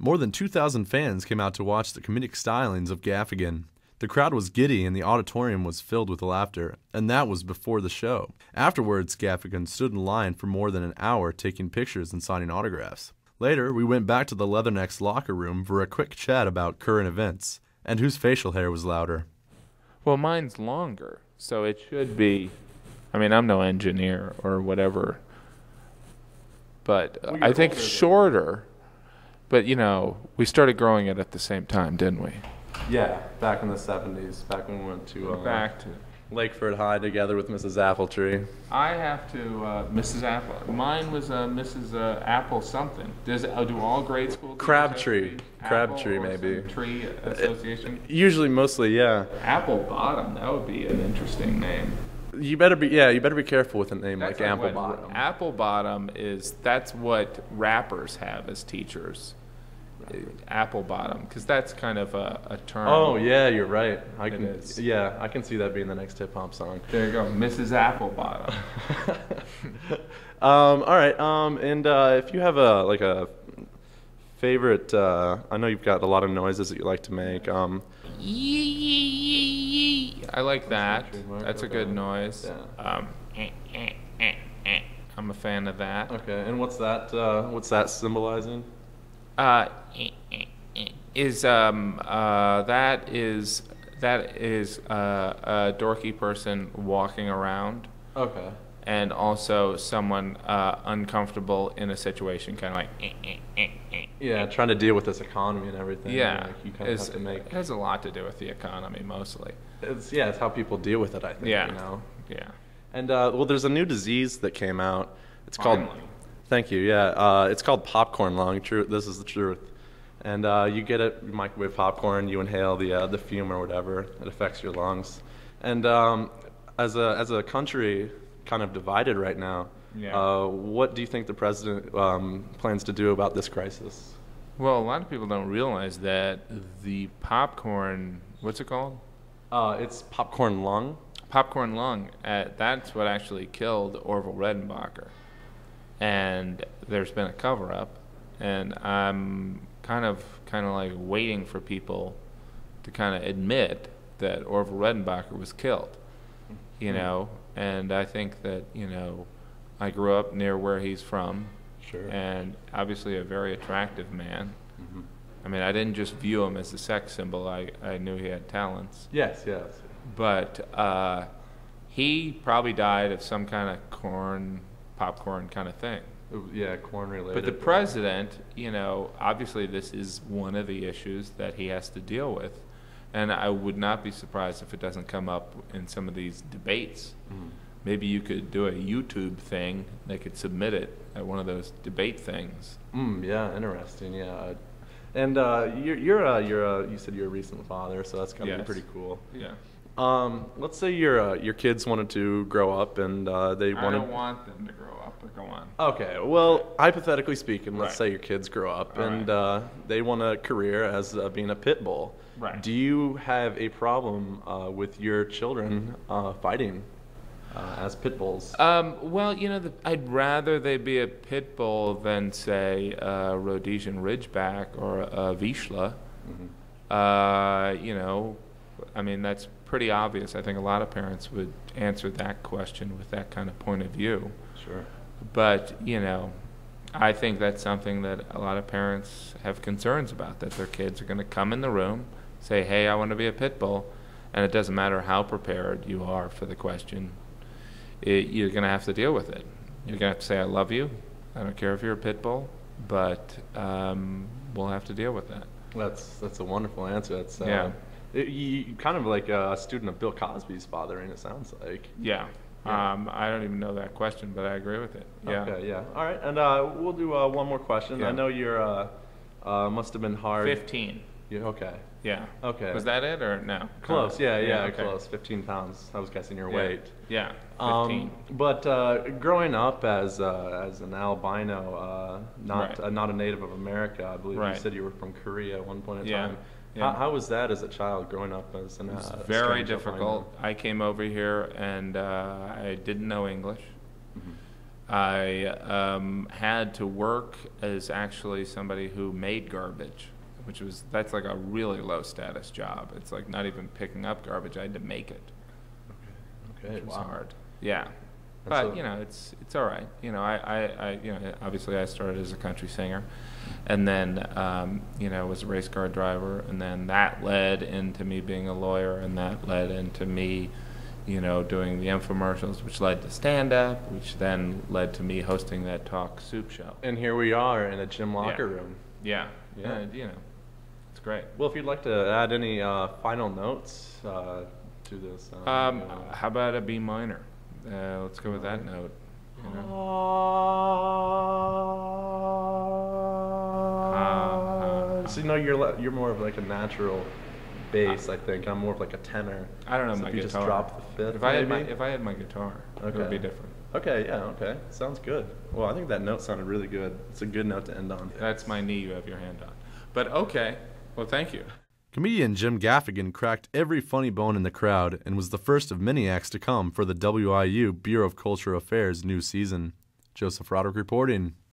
More than 2,000 fans came out to watch the comedic stylings of Gaffigan. The crowd was giddy and the auditorium was filled with laughter, and that was before the show. Afterwards, Gaffigan stood in line for more than an hour taking pictures and signing autographs. Later, we went back to the Leathernecks locker room for a quick chat about current events, and whose facial hair was louder. Well, mine's longer, so it should be. I mean, I'm no engineer or whatever, but I think shorter. But, you know, we started growing it at the same time, didn't we? Yeah, back in the 70s, back when we went to Back to Lakeford High together with Mrs. Appletree. I have to Mrs. Apple. Mine was Mrs. Apple something. Do all grade school teachers Crabtree. have to be Crabtree, Apple or maybe. some tree association? Usually, mostly, yeah. Apple Bottom. That would be an interesting name. You better be careful with a name like Apple Bottom. Apple Bottom that's what rappers have as teachers. Apple Bottom, because that's kind of a term. Oh yeah, you're right. I can see that being the next hip hop song. There you go, Mrs. Apple Bottom. All right. And if you have a favorite, I know you've got a lot of noises that you like to make. I like that. That's a good noise. Yeah. I'm a fan of that. Okay. And what's that symbolizing? That is a dorky person walking around. Okay. And also someone uncomfortable in a situation, kind of like. Yeah, trying to deal with this economy and everything. Yeah, like you kind of have to make. It has a lot to do with the economy, mostly. It's how people deal with it. I think. Yeah. You know. Yeah. And there's a new disease that came out. It's called. Finally. Thank you. Yeah, it's called popcorn lung. This is the truth. And you get it, you microwave popcorn, you inhale the fume or whatever. It affects your lungs. And as a country kind of divided right now, what do you think the president plans to do about this crisis? Well, a lot of people don't realize that the popcorn, what's it called? It's popcorn lung. Popcorn lung. That's what actually killed Orville Redenbacher. And there's been a cover-up, and I'm kind of like waiting for people to kind of admit that Orville Redenbacher was killed, you know. And I think that, you know, I grew up near where he's from, sure, and obviously a very attractive man. Mm-hmm. I mean, I didn't just view him as a sex symbol. I knew he had talents. Yes. But he probably died of some kind of popcorn kind of thing. Yeah, corn related. But the president, you know, obviously this is one of the issues that he has to deal with. And I would not be surprised if it doesn't come up in some of these debates. Mm. Maybe you could do a YouTube thing. They could submit it at one of those debate things. Yeah, interesting. Yeah. And you said you're a recent father, so that's gotta be pretty cool. Yeah. Let's say your kids wanted to grow up and they wanted. I don't want them to grow up, but go on. Okay, well, hypothetically speaking, let's Right. say your kids grow up All and right. They want a career as being a pit bull. Right. Do you have a problem with your children fighting as pit bulls? Well, you know, I'd rather they be a pit bull than, say, a Rhodesian Ridgeback or a Vizsla. Mm-hmm. You know, I mean, that's pretty obvious. I think a lot of parents would answer that question with that kind of point of view. Sure. But, you know, I think that's something that a lot of parents have concerns about, that their kids are going to come in the room, say, hey, I want to be a pit bull, and it doesn't matter how prepared you are for the question. You're going to have to deal with it. You're going to have to say, I love you. I don't care if you're a pit bull, but we'll have to deal with that. That's a wonderful answer. That's you kind of like a student of Bill Cosby's fathering, it sounds like. Yeah. I don't even know that question, but I agree with it. Yeah. Okay, yeah. All right, and we'll do one more question. Yeah. I know you're must have been hard. 15. Okay. Yeah. Okay. Was that it or no? Close. Yeah, okay. close. 15 pounds. I was guessing your weight. Yeah. 15. But growing up as an albino, not a native of America, I believe you said you were from Korea at one point in time. Yeah. How was that as a child growing up as an? It was very difficult. I came over here and I didn't know English. Mm-hmm. I had to work as actually somebody who made garbage, that's like a really low status job. It's like not even picking up garbage. I had to make it. Okay, Which was wow. hard. Yeah. That's But, it's all right. Obviously I started as a country singer and then, was a race car driver. And then that led into me being a lawyer, and that led into me, doing the infomercials, which led to stand-up, which then led to me hosting that talk soup show. And here we are in a gym locker Yeah. room. Yeah. Yeah. And, it's great. Well, if you'd like to add any final notes to this. How about a B minor? Let's go with that note. So you're more of like a natural bass, I think. I'm more of like a tenor. I don't know So my if you guitar. just drop the fifth, If I had maybe? my guitar, it Okay. would be different. Okay, yeah, okay. Sounds good. Well, I think that note sounded really good. It's a good note to end on. That's my knee you have your hand on. But okay. Well, thank you. Comedian Jim Gaffigan cracked every funny bone in the crowd and was the first of many acts to come for the WIU Bureau of Cultural Affairs' new season. Joseph Roderick reporting.